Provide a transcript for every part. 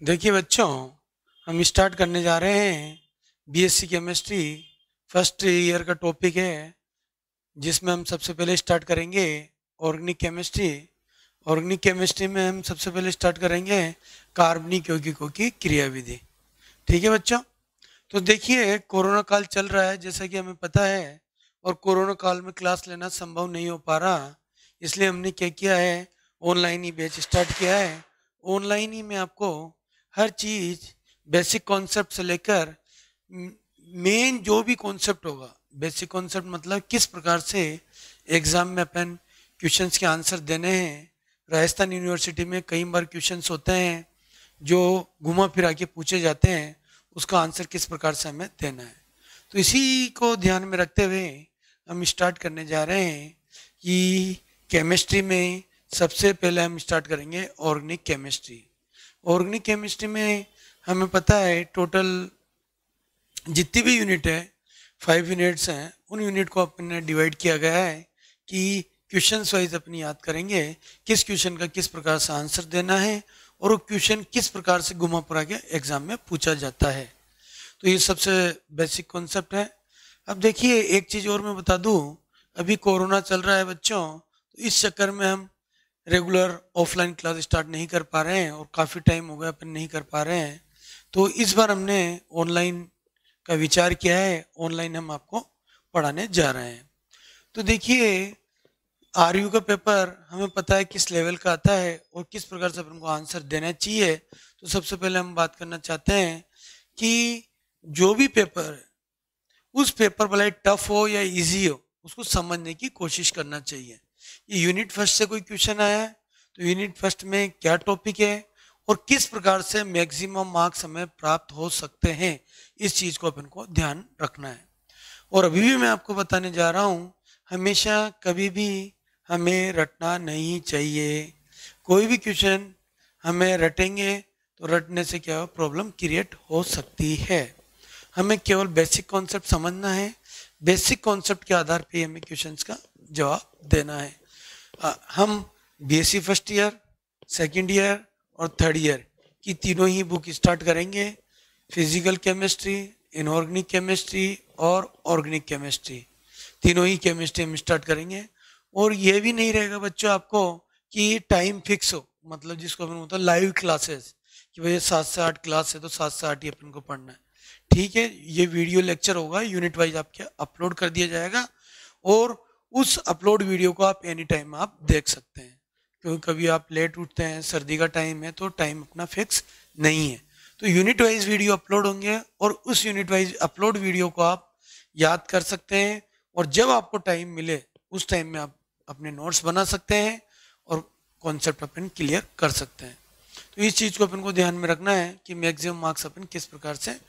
देखिए बच्चों, हम स्टार्ट करने जा रहे हैं बीएससी केमिस्ट्री। फर्स्ट ईयर का टॉपिक है जिसमें हम सबसे पहले स्टार्ट करेंगे ऑर्गेनिक केमिस्ट्री। ऑर्गेनिक केमिस्ट्री में हम सबसे पहले स्टार्ट करेंगे कार्बनिक यौगिकों की क्रियाविधि। ठीक है बच्चों। तो देखिए, कोरोना काल चल रहा है जैसा कि हमें पता है, और कोरोना काल में क्लास लेना संभव नहीं हो पा रहा, इसलिए हमने क्या किया है, ऑनलाइन ही बैच स्टार्ट किया है। ऑनलाइन ही में आपको हर चीज़ बेसिक कॉन्सेप्ट से लेकर मेन जो भी कॉन्सेप्ट होगा, बेसिक कॉन्सेप्ट मतलब किस प्रकार से एग्ज़ाम में अपन क्वेश्चंस के आंसर देने हैं। राजस्थान यूनिवर्सिटी में कई बार क्वेश्चंस होते हैं जो घुमा फिरा के पूछे जाते हैं, उसका आंसर किस प्रकार से हमें देना है। तो इसी को ध्यान में रखते हुए हम स्टार्ट करने जा रहे हैं कि केमिस्ट्री में सबसे पहले हम स्टार्ट करेंगे ऑर्गेनिक केमिस्ट्री। ऑर्गेनिक केमिस्ट्री में हमें पता है टोटल जितनी भी यूनिट है 5 यूनिट्स हैं, उन यूनिट को अपने डिवाइड किया गया है कि क्वेश्चन वाइज अपनी याद करेंगे किस क्वेश्चन का किस प्रकार से आंसर देना है और वो क्वेश्चन किस प्रकार से घुमा फिरा के एग्जाम में पूछा जाता है। तो ये सबसे बेसिक कॉन्सेप्ट है। अब देखिए, एक चीज़ और मैं बता दूं, अभी कोरोना चल रहा है बच्चों, तो इस चक्कर में हम रेगुलर ऑफलाइन क्लास स्टार्ट नहीं कर पा रहे हैं और काफ़ी टाइम हो गया अपन नहीं कर पा रहे हैं। तो इस बार हमने ऑनलाइन का विचार किया है, ऑनलाइन हम आपको पढ़ाने जा रहे हैं। तो देखिए, आरयू का पेपर हमें पता है किस लेवल का आता है और किस प्रकार से अपन को आंसर देना चाहिए। तो सबसे पहले हम बात करना चाहते हैं कि जो भी पेपर है, उस पेपर भले टफ हो या इजी हो, उसको समझने की कोशिश करना चाहिए। ये यूनिट फर्स्ट से कोई क्वेश्चन आया है तो यूनिट फर्स्ट में क्या टॉपिक है और किस प्रकार से मैक्सिमम मार्क्स हमें प्राप्त हो सकते हैं, इस चीज़ को अपन को ध्यान रखना है। और अभी भी मैं आपको बताने जा रहा हूँ, हमेशा कभी भी हमें रटना नहीं चाहिए। कोई भी क्वेश्चन हमें रटेंगे तो रटने से क्या प्रॉब्लम क्रिएट हो सकती है। हमें केवल बेसिक कॉन्सेप्ट समझना है, बेसिक कॉन्सेप्ट के आधार पे हमें क्वेश्चंस का जवाब देना है। हम BSc first year, second year और थर्ड ईयर की तीनों ही बुक स्टार्ट करेंगे। फिजिकल केमिस्ट्री, इनऑर्गेनिक केमिस्ट्री और ऑर्गेनिक केमिस्ट्री, तीनों ही केमिस्ट्री हम स्टार्ट करेंगे। और ये भी नहीं रहेगा बच्चों आपको कि टाइम फिक्स हो, मतलब जिसको अपन बोलते हैं लाइव क्लासेस, कि भैया 7 से 8 क्लास है तो 7 से 8 ही अपन को पढ़ना है। ठीक है, ये वीडियो लेक्चर होगा, यूनिट वाइज आपके अपलोड कर दिया जाएगा और उस अपलोड वीडियो को आप एनी टाइम आप देख सकते हैं। क्योंकि कभी आप लेट उठते हैं, सर्दी का टाइम है, तो टाइम अपना फिक्स नहीं है। तो यूनिट वाइज वीडियो अपलोड होंगे और उस यूनिट वाइज अपलोड वीडियो को आप याद कर सकते हैं और जब आपको टाइम मिले उस टाइम में आप अपने नोट्स बना सकते हैं और कॉन्सेप्ट अपन क्लियर कर सकते हैं। तो इस चीज़ को अपन को ध्यान में रखना है कि मैक्सिमम मार्क्स अपन किस प्रकार से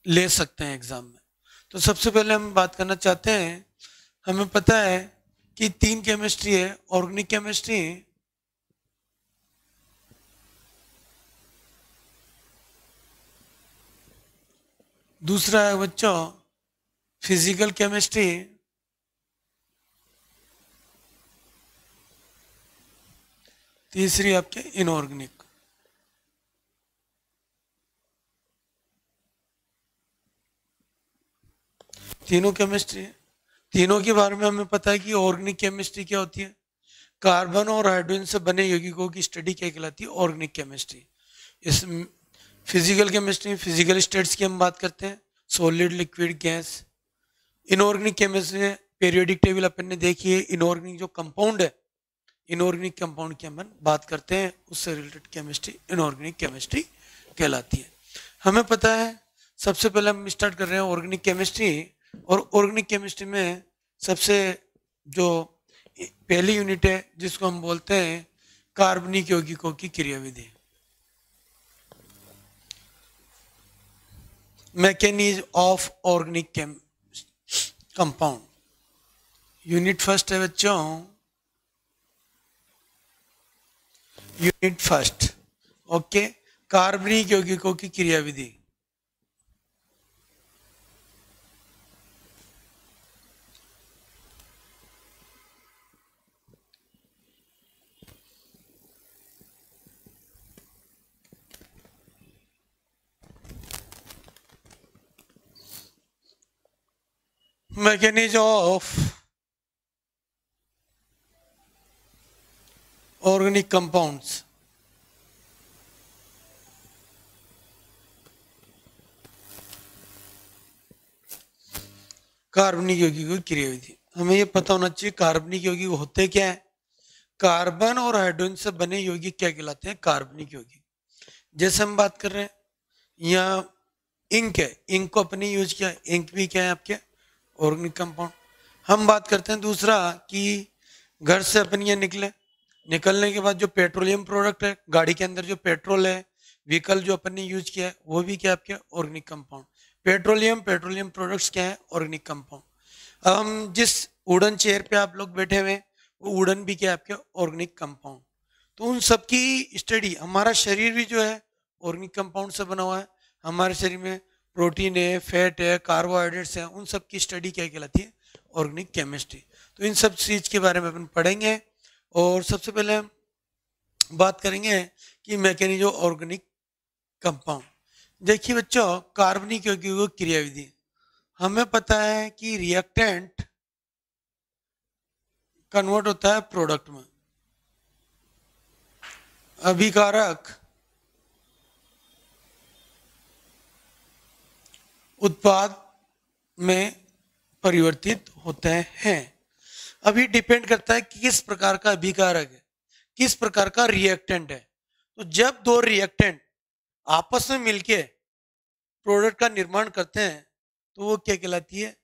ले सकते हैं एग्जाम में। तो सबसे पहले हम बात करना चाहते हैं, हमें पता है कि 3 केमिस्ट्री है, ऑर्गेनिक केमिस्ट्री, दूसरा है बच्चों फिजिकल केमिस्ट्री, तीसरी आपके इनऑर्गेनिक। तीनों केमिस्ट्री है। तीनों के बारे में हमें पता है कि ऑर्गेनिक केमिस्ट्री क्या होती है, कार्बन और हाइड्रोजन से बने यौगिकों की स्टडी क्या कहलाती है, ऑर्गेनिक केमिस्ट्री। इस फिजिकल केमिस्ट्री, फिजिकल स्टेट्स की हम बात करते हैं, solid, liquid, gas. Inorganic chemistry में पीरियोडिक टेबल अपन ने देखी है, इनऑर्गेनिक जो कंपाउंड है, इनऑर्गेनिक कंपाउंड की हम बात करते हैं, उससे रिलेटेड केमिस्ट्री इनऑर्गेनिक केमिस्ट्री कहलाती है। हमें पता है, सबसे पहले हम स्टार्ट कर रहे हैं ऑर्गेनिक केमिस्ट्री। और ऑर्गेनिक केमिस्ट्री में सबसे जो पहली यूनिट है जिसको हम बोलते हैं कार्बनिक यौगिकों की क्रियाविधि, mechanism of organic compound. Unit first है बच्चों, यूनिट फर्स्ट, ओके, कार्बनिक यौगिकों की क्रियाविधि। Mechanism of organic compounds. कार्बनिक यौगिक की क्रियाविधि, हमें ये पता होना चाहिए कार्बनिक यौगिक होते क्या है। कार्बन और हाइड्रोजन से बने यौगिक क्या कहलाते हैं? कार्बनिक यौगिक। जैसे हम बात कर रहे हैं यहाँ इंक है, इंक को अपने यूज किया, इंक भी क्या है आपके? Organic compound. हम बात करते हैं दूसरा कि घर से अपन ये निकले, निकलने के बाद जो पेट्रोलियम प्रोडक्ट है, गाड़ी के अंदर जो पेट्रोल है, व्हीकल जो अपन ने यूज किया है, वो भी क्या आपके? Organic compound. पेट्रोलियम प्रोडक्ट्स क्या है? Organic compound. अब हम जिस वुडन चेयर पे आप लोग बैठे हुए हैं, वो वुडन भी क्या है आपके? Organic compound. तो उन सब की स्टडी, हमारा शरीर भी जो है ऑर्गेनिक कंपाउंड से बना हुआ है। हमारे शरीर में प्रोटीन है, फैट है, कार्बोहाइड्रेट्स है, उन सब की स्टडी क्या कहलाती है? Organic chemistry. तो इन सब चीज़ के बारे में अपन पढ़ेंगे। और सबसे पहले हम बात करेंगे कि मैकेनिज्म ऑर्गेनिक कंपाउंड। देखिए बच्चों, कार्बनिक यौगिकों की क्रियाविधि, हमें पता है कि रिएक्टेंट कन्वर्ट होता है प्रोडक्ट में, अभिकारक उत्पाद में परिवर्तित होते हैं। अभी डिपेंड करता है कि किस प्रकार का अभिकारक है, किस प्रकार का रिएक्टेंट है। तो जब दो रिएक्टेंट आपस में मिलके प्रोडक्ट का निर्माण करते हैं तो वो क्या कहलाती है?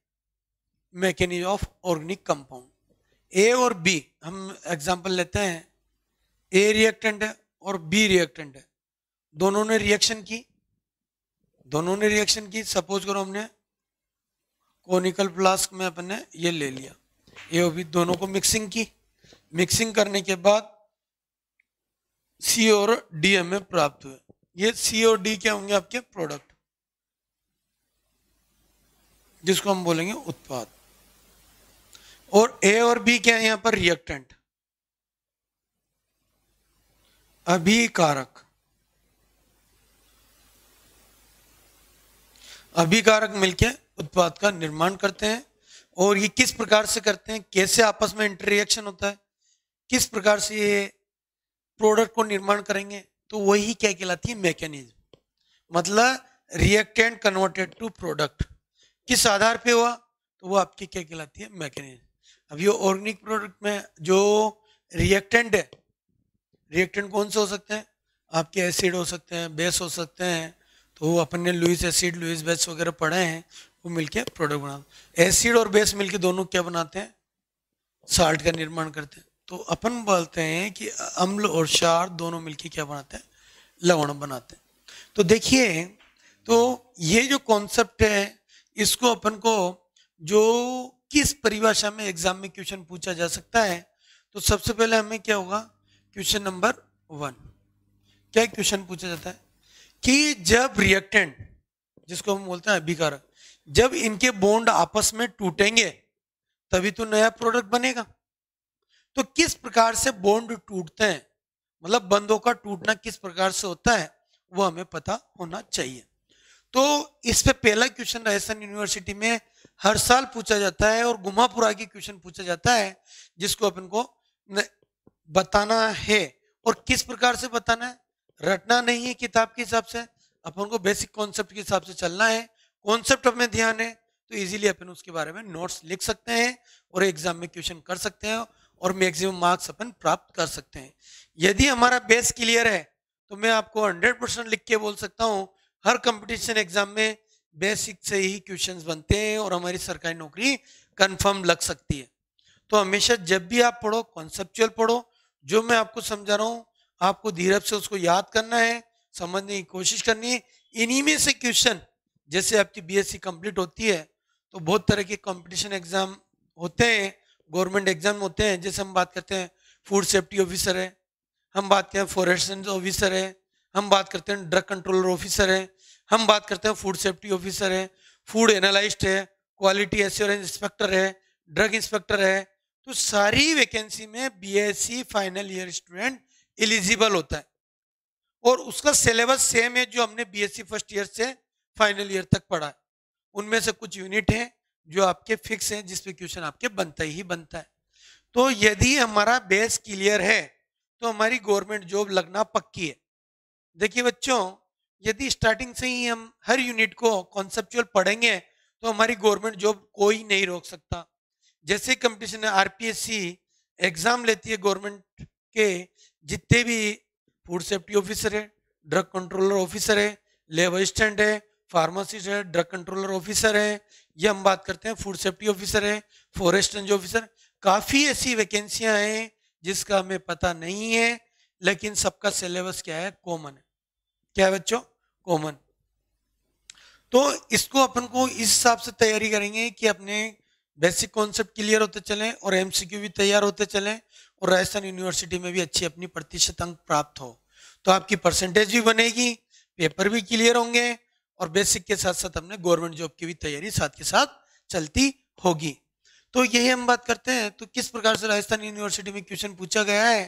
Mechanism of organic compound. A और बी, हम एग्जांपल लेते हैं, ए रिएक्टेंट है और बी रिएक्टेंट है, दोनों ने रिएक्शन की, सपोज करो हमने कोनिकल फ्लास्क में अपन ने ये ले लिया, ये भी दोनों को मिक्सिंग की, मिक्सिंग करने के बाद सी और डी हमें प्राप्त हुए। ये सी और डी क्या होंगे? आपके प्रोडक्ट, जिसको हम बोलेंगे उत्पाद। और ए और बी क्या है यहाँ पर? रिएक्टेंट, अभिकारक। अभिकारक मिलके उत्पाद का निर्माण करते हैं। और ये किस प्रकार से करते हैं, कैसे आपस में इंटररिएक्शन होता है, किस प्रकार से ये प्रोडक्ट को निर्माण करेंगे, तो वही क्या कहलाती है? मैकेनिज्म। मतलब रिएक्टेंट कन्वर्टेड टू प्रोडक्ट, किस आधार पे हुआ, तो वो आपकी क्या कहलाती है? मैकेनिज्म। अब ये ऑर्गेनिक प्रोडक्ट में जो रिएक्टेंट है, रिएक्टेंट कौन से हो सकते हैं? आपके एसिड हो सकते हैं, बेस हो सकते हैं। तो अपन ने लुईस एसिड, लुईस बेस वगैरह पढ़े हैं, वो मिलके प्रोडक्ट बनाते हैं। एसिड और बेस मिलके दोनों क्या बनाते हैं? साल्ट का निर्माण करते हैं। तो अपन बोलते हैं कि अम्ल और क्षार दोनों मिलके क्या बनाते हैं? लवण बनाते हैं। तो देखिए, तो ये जो कॉन्सेप्ट है, इसको अपन को जो किस परिभाषा में एग्जाम में क्वेश्चन पूछा जा सकता है, तो सबसे पहले हमें क्या होगा? क्वेश्चन नंबर 1, क्या क्वेश्चन पूछा जाता है कि जब रिएक्टेंट, जिसको हम बोलते हैं अभिकारक, जब इनके बॉन्ड आपस में टूटेंगे तभी तो नया प्रोडक्ट बनेगा। तो किस प्रकार से बॉन्ड टूटते हैं, मतलब बंधों का टूटना किस प्रकार से होता है, वो हमें पता होना चाहिए। तो इस पे पहला क्वेश्चन राजस्थान यूनिवर्सिटी में हर साल पूछा जाता है और गुमापुरा की क्वेश्चन पूछा जाता है, जिसको अपन को बताना है। और किस प्रकार से बताना है? रटना नहीं है किताब के हिसाब से, अपन को बेसिक कॉन्सेप्ट के हिसाब से चलना है। कॉन्सेप्ट अपने ध्यान है तो इजीली अपन उसके बारे में नोट्स लिख सकते हैं और एग्जाम में क्वेश्चन कर सकते हैं और मैक्सिमम मार्क्स अपन प्राप्त कर सकते हैं। यदि हमारा बेस क्लियर है तो मैं आपको 100% लिख के बोल सकता हूँ, हर कंपटीशन एग्जाम में बेसिक से ही क्वेश्चंस बनते हैं और हमारी सरकारी नौकरी कंफर्म लग सकती है। तो हमेशा जब भी आप पढ़ो, कॉन्सेप्चुअल पढ़ो, जो मैं आपको समझा रहा हूँ आपको धीरज से उसको याद करना है, समझने की कोशिश करनी है। इन्हीं में से क्वेश्चन, जैसे आपकी बीएससी कंप्लीट होती है तो बहुत तरह के कंपटीशन एग्जाम होते हैं, गवर्नमेंट एग्जाम होते हैं। जैसे हम बात करते हैं फूड सेफ्टी ऑफिसर है, हम बात करते हैं फॉरेस्ट ऑफिसर है, हम बात करते हैं ड्रग कंट्रोलर ऑफिसर है, हम बात करते हैं फूड सेफ्टी ऑफिसर है, फूड एनालिस्ट है, क्वालिटी एश्योरेंस इंस्पेक्टर है, ड्रग इंस्पेक्टर है। तो सारी वैकेंसी में BSc final year student eligible होता है और उसका सिलेबस सेम है जो हमने बीएससी फर्स्ट ईयर से फाइनल ईयर तक पढ़ा है। उनमें से कुछ यूनिट है जो आपके फिक्स हैं, जिस पे क्वेश्चन आपके बनता ही बनता है। तो यदि हमारा बेस क्लियर है तो हमारी गवर्नमेंट जॉब लगना पक्की है। देखिए बच्चों, यदि स्टार्टिंग से ही हम हर यूनिट को कॉन्सेप्चुअल पढ़ेंगे तो हमारी गवर्नमेंट जॉब कोई नहीं रोक सकता। जैसे कंपटीशन है, आरपीएससी एग्जाम लेती है गवर्नमेंट के, जितने भी फूड सेफ्टी ऑफिसर है, ड्रग कंट्रोलर ऑफिसर है, लैब असिस्टेंट है, फार्मासिस्ट है, ड्रग कंट्रोलर ऑफिसर है, ये हम बात करते हैं फूड सेफ्टी ऑफिसर है, फॉरेस्ट रेंज ऑफिसर, काफ़ी ऐसी वैकेंसियां हैं जिसका हमें पता नहीं है, लेकिन सबका सिलेबस क्या है, कॉमन है। क्या है बच्चों, कॉमन। तो इसको अपन को इस हिसाब से तैयारी करेंगे कि अपने बेसिक कॉन्सेप्ट क्लियर होते चलें और एमसीक्यू भी तैयार होते चलें और राजस्थान यूनिवर्सिटी में भी अच्छी अपनी प्रतिशत अंक प्राप्त हो, तो आपकी परसेंटेज भी बनेगी, पेपर भी क्लियर होंगे और बेसिक के साथ साथ हमने गवर्नमेंट जॉब की भी तैयारी साथ के साथ चलती होगी। तो यही हम बात करते हैं। तो किस प्रकार से राजस्थान यूनिवर्सिटी में क्वेश्चन पूछा गया है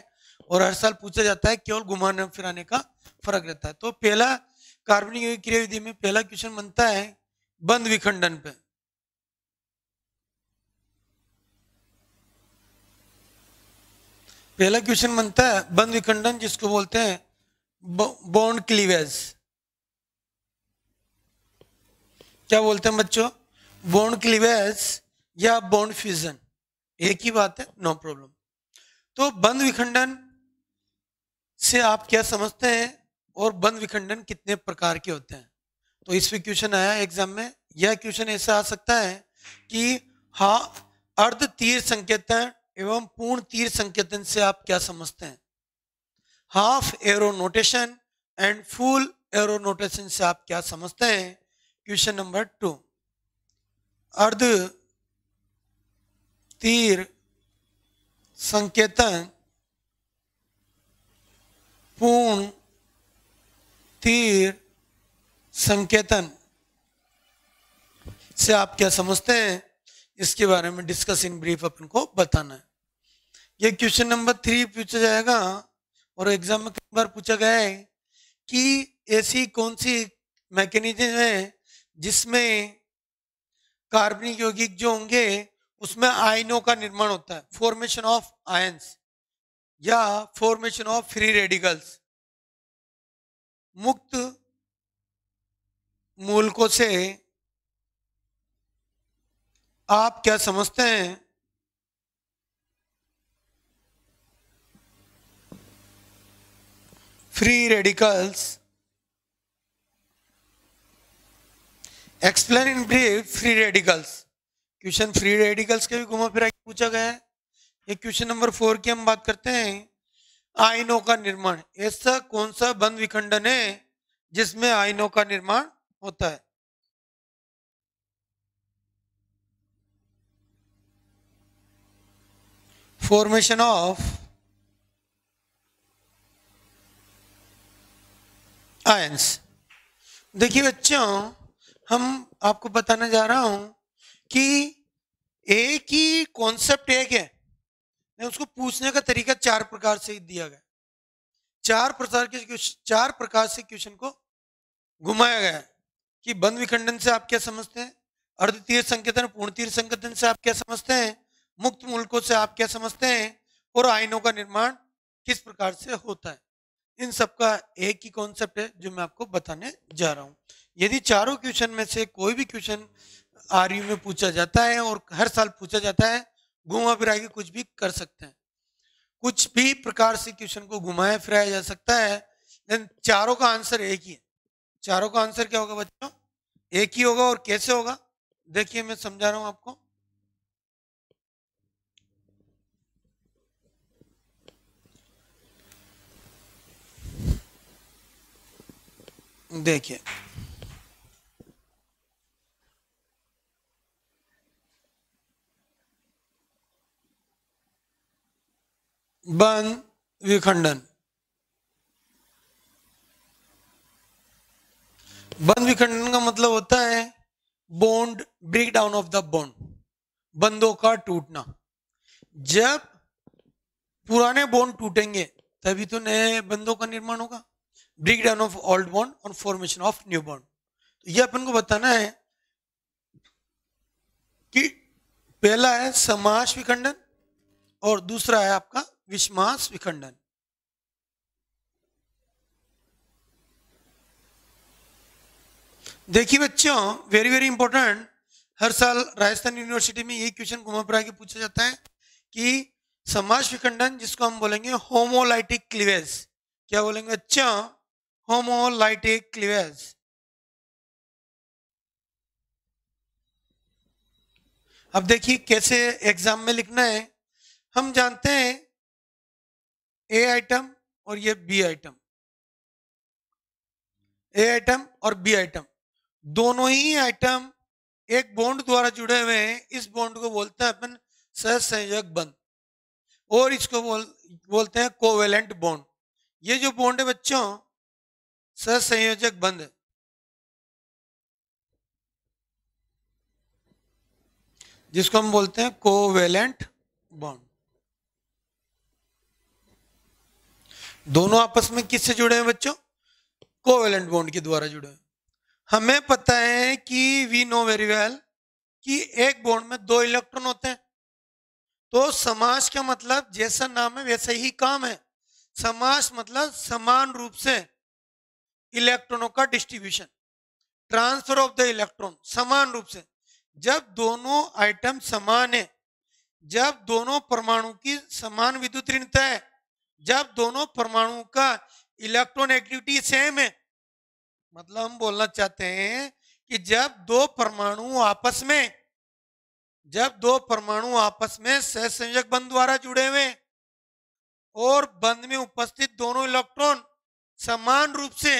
और हर साल पूछा जाता है, केवल घुमाने फिराने का फर्क रहता है। तो पहला कार्बनिक क्रिया विधि में पहला क्वेश्चन बनता है बंध विखंडन पे। पहला क्वेश्चन बनता है बंध विखंडन, जिसको बोलते हैं बॉन्ड क्लीवेज। क्या बोलते हैं बच्चों, बॉन्ड क्लीवेज या बॉन्ड फ्यूजन, एक ही बात है, नो प्रॉब्लम। तो बंध विखंडन से आप क्या समझते हैं और बंध विखंडन कितने प्रकार के होते हैं? तो इस पे क्वेश्चन आया एग्जाम में। यह क्वेश्चन ऐसा आ सकता है कि हाँ, अर्ध तीर संकेतन एवं पूर्ण तीर संकेतन से आप क्या समझते हैं? Half arrow notation and full arrow notation से आप क्या समझते हैं? क्वेश्चन नंबर 2, अर्ध तीर संकेतन पूर्ण तीर संकेतन से आप क्या समझते हैं? इसके बारे में डिस्कस इन ब्रीफ अपन को बताना है। ये क्वेश्चन नंबर 3 पूछा जाएगा और एग्जाम में कई बार पूछा गया है कि ऐसी कौन सी मैकेनिज्म है जिसमें कार्बनिक यौगिक जो होंगे उसमें आयनों का निर्माण होता है, फॉर्मेशन ऑफ आयंस या फॉर्मेशन ऑफ फ्री रेडिकल्स। मुक्त मूलकों से आप क्या समझते हैं? Free radicals, explain in brief free radicals. Question free radicals के भी घुमा फिरा के पूछा गया है। ये क्वेश्चन नंबर 4 की हम बात करते हैं, आयनों का निर्माण। ऐसा कौन सा बंध विखंडन है जिसमें आयनों का निर्माण होता है? Formation of ions. देखिए बच्चों, हम आपको बताने जा रहा हूं कि एक ही कॉन्सेप्ट एक है, उसको पूछने का तरीका 4 प्रकार से दिया गया। 4 प्रकार से क्वेश्चन को घुमाया गया है कि बंध विखंडन से आप क्या समझते हैं, अर्ध तीर संकेतन पूर्ण तीर संकेतन से आप क्या समझते हैं, मुक्त मूलकों से आप क्या समझते हैं और आयनों का निर्माण किस प्रकार से होता है। इन सबका एक ही कॉन्सेप्ट है जो मैं आपको बताने जा रहा हूं। यदि चारों क्वेश्चन में से कोई भी क्वेश्चन आरयू में पूछा जाता है और हर साल पूछा जाता है, घुमा फिरा के कुछ भी कर सकते हैं, कुछ भी प्रकार से क्वेश्चन को घुमाया फिराया जा सकता है, लेकिन चारों का आंसर एक ही है। चारों का आंसर क्या होगा बच्चों? एक ही होगा। और कैसे होगा, देखिए मैं समझा रहा हूं आपको। देखिए, बंध विखंडन। बंध विखंडन का मतलब होता है bond break down of the bond, बंधों का टूटना। जब पुराने बॉन्ड टूटेंगे तभी तो नए बंधों का निर्माण होगा। Break down of old bond और फॉर्मेशन ऑफ न्यू बॉन्ड। तो ये अपन को बताना है कि पहला है समास विखंडन और दूसरा है आपका विषमास विखंडन। देखिए बच्चों, वेरी वेरी इंपॉर्टेंट, हर साल राजस्थान यूनिवर्सिटी में यही क्वेश्चन घुमा फिरा के पूछा जाता है कि समास विखंडन जिसको हम बोलेंगे होमोलाइटिक क्लीवेज, क्या बोलेंगे बच्चों? Homolytic cleavage. अब देखिए कैसे एग्जाम में लिखना है। हम जानते हैं ए आइटम और ये बी आइटम, ए आइटम और बी आइटम दोनों ही आइटम एक बॉन्ड द्वारा जुड़े हुए हैं। इस बॉन्ड को बोलते हैं अपन सहसंयोजक बंध, और इसको बोलते हैं कोवेलेंट बॉन्ड। ये जो बॉन्ड है बच्चों सहसंयोजक बंध, जिसको हम बोलते हैं कोवेलेंट बॉन्ड, दोनों आपस में किससे जुड़े हैं बच्चों? कोवेलेंट बॉन्ड के द्वारा जुड़े हैं। हमें पता है कि वी नो वेरी वेल कि एक बॉन्ड में 2 इलेक्ट्रॉन होते हैं। तो समास का मतलब जैसा नाम है वैसा ही काम है। समास मतलब समान रूप से इलेक्ट्रॉनों का distribution, transfer of the electron समान रूप से। जब दोनों आइटम समान है, जब दोनों परमाणु की समान विद्युत ऋणता है, जब दोनों परमाणु का इलेक्ट्रॉन एक्टिविटी सेम है, मतलब हम बोलना चाहते हैं कि जब दो परमाणु आपस में सहसंयोजक बंध द्वारा जुड़े हुए और बंध में उपस्थित दोनों इलेक्ट्रॉन समान रूप से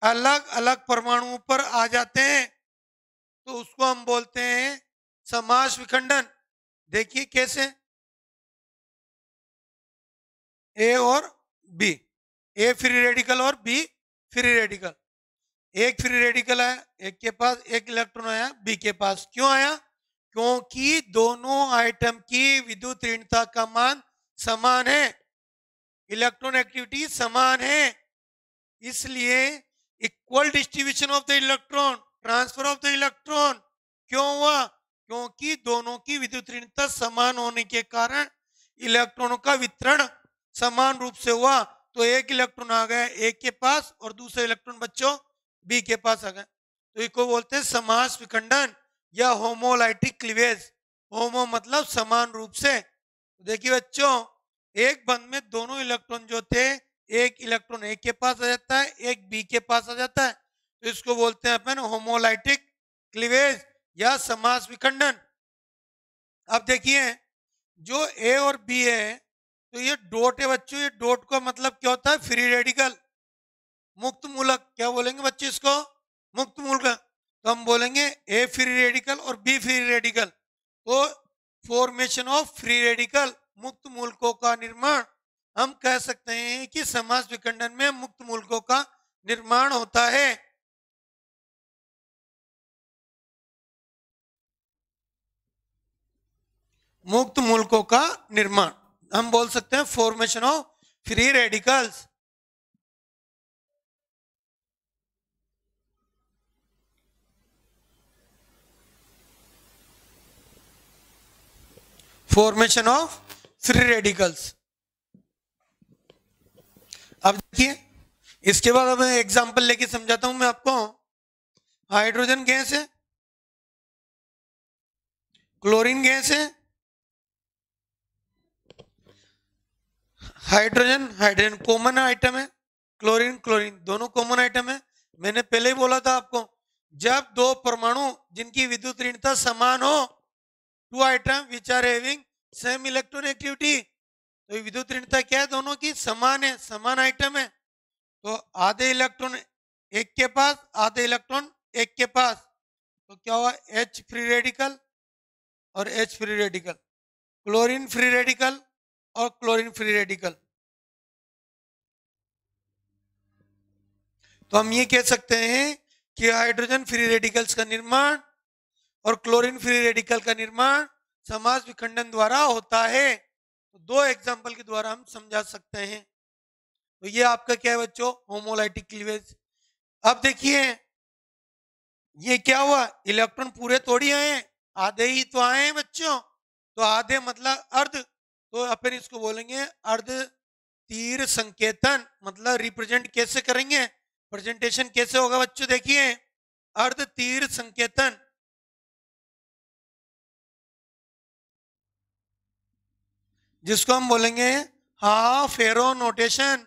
अलग अलग परमाणुओं पर आ जाते हैं, तो उसको हम बोलते हैं समास विखंडन। देखिए कैसे, ए और बी, ए फ्री रेडिकल और बी फ्री रेडिकल। एक फ्री रेडिकल है, एक के पास एक इलेक्ट्रॉन आया, बी के पास। क्यों आया? क्योंकि दोनों आइटम की विद्युत ऋणता का मान समान है, इलेक्ट्रॉन एक्टिविटी समान है, इसलिए equal distribution of the electron, transfer of the electron. क्यों हुआ? क्योंकि दोनों की विद्युत ऋणता समान होने के कारण इलेक्ट्रॉनों का वितरण समान रूप से हुआ। तो एक इलेक्ट्रॉन आ गया एक के पास और दूसरा इलेक्ट्रॉन बच्चों बी के पास आ गया, तो इसको बोलते हैं समास विखंडन या होमोलाइटिक क्लीवेज। होमो मतलब समान रूप से। देखिए बच्चों, एक बंध में दोनों इलेक्ट्रॉन जो थे, एक इलेक्ट्रॉन एक के पास आ जाता है, एक बी के पास आ जाता है, तो इसको बोलते हैं अपन होमोलाइटिक क्लीवेज या समास विखंडन। अब देखिए जो ए और बी है, तो ये डॉट है बच्चों, ये डॉट का मतलब क्या होता है? फ्री रेडिकल, मुक्त मूलक। क्या बोलेंगे बच्चे इसको? मुक्त मूलक। तो हम बोलेंगे ए फ्री रेडिकल और बी फ्री रेडिकल। तो फॉर्मेशन ऑफ फ्री रेडिकल, मुक्त मूलकों का निर्माण, हम कह सकते हैं कि समास विखंडन में मुक्त मूलकों का निर्माण होता है। मुक्त मूलकों का निर्माण हम बोल सकते हैं formation of free radicals. Formation of free radicals. अब देखिए इसके बाद अब एग्जांपल लेके समझाता हूं मैं आपको। हाइड्रोजन गैस है, क्लोरीन गैस है, हाइड्रोजन हाइड्रोजन कॉमन आइटम है, क्लोरीन क्लोरीन दोनों कॉमन आइटम है। मैंने पहले ही बोला था आपको, जब दो परमाणु जिनकी विद्युत ऋणता समान हो, two item which are having same electron activity, तो विद्युत ऋणता क्या है? दोनों की समान है, समान आइटम है। तो आधे इलेक्ट्रॉन एक के पास, आधे इलेक्ट्रॉन एक के पास, तो क्या हुआ? H फ्री रेडिकल और H free radical, chlorine free radical और क्लोरीन फ्री रेडिकल। तो हम ये कह सकते हैं कि हाइड्रोजन फ्री रेडिकल्स का निर्माण और क्लोरीन फ्री रेडिकल का निर्माण समास विखंडन द्वारा होता है। तो 2 एग्जांपल के द्वारा हम समझा सकते हैं। तो ये आपका क्या है बच्चों? Homolytic cleavage. अब देखिए ये क्या हुआ, इलेक्ट्रॉन पूरे थोड़ी आए हैं, आधे ही तो आए हैं बच्चों। तो आधे मतलब अर्ध, तो अपन इसको बोलेंगे अर्ध तीर संकेतन। मतलब रिप्रेजेंट कैसे करेंगे, प्रेजेंटेशन कैसे होगा बच्चों, देखिए अर्ध तीर संकेतन, जिसको हम बोलेंगे half arrow notation.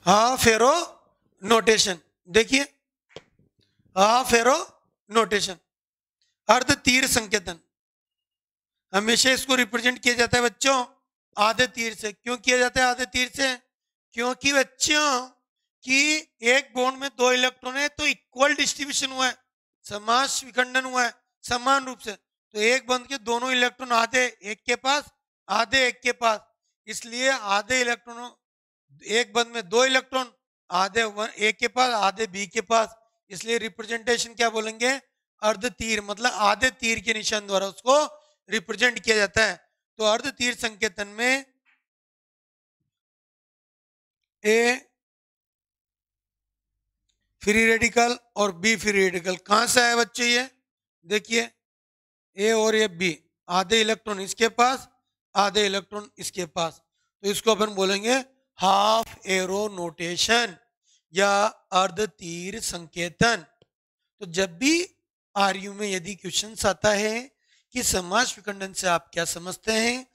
Half arrow notation, देखिए हाफ एरो नोटेशन, अर्ध तीर संकेतन। हमेशा इसको रिप्रेजेंट किया जाता है बच्चों आधे तीर से। क्यों किया जाता है आधे तीर से, क्योंकि बच्चों कि एक बॉन्ड में दो इलेक्ट्रॉन है तो इक्वल डिस्ट्रीब्यूशन हुआ है, समास विखंडन हुआ है समान रूप से। तो एक बंद के दोनों इलेक्ट्रॉन आधे एक के पास, आधे एक के पास, इसलिए आधे इलेक्ट्रॉनों, एक बंद में दो इलेक्ट्रॉन, आधे एक के पास आधे बी के पास, इसलिए रिप्रेजेंटेशन क्या बोलेंगे, अर्ध तीर। मतलब आधे तीर के निशान द्वारा उसको रिप्रेजेंट किया जाता है। तो अर्ध तीर संकेतन में ए फ्री रेडिकल और बी फ्री रेडिकल कहां से आया बच्चे, ये देखिए ए और ये बी, आधे इलेक्ट्रॉन इसके पास आधे इलेक्ट्रॉन इसके पास, तो इसको अपन बोलेंगे हाफ एरो नोटेशन या अर्ध तीर संकेतन। तो जब भी आरयू में यदि क्वेश्चन आता है कि समास विखंडन से आप क्या समझते हैं,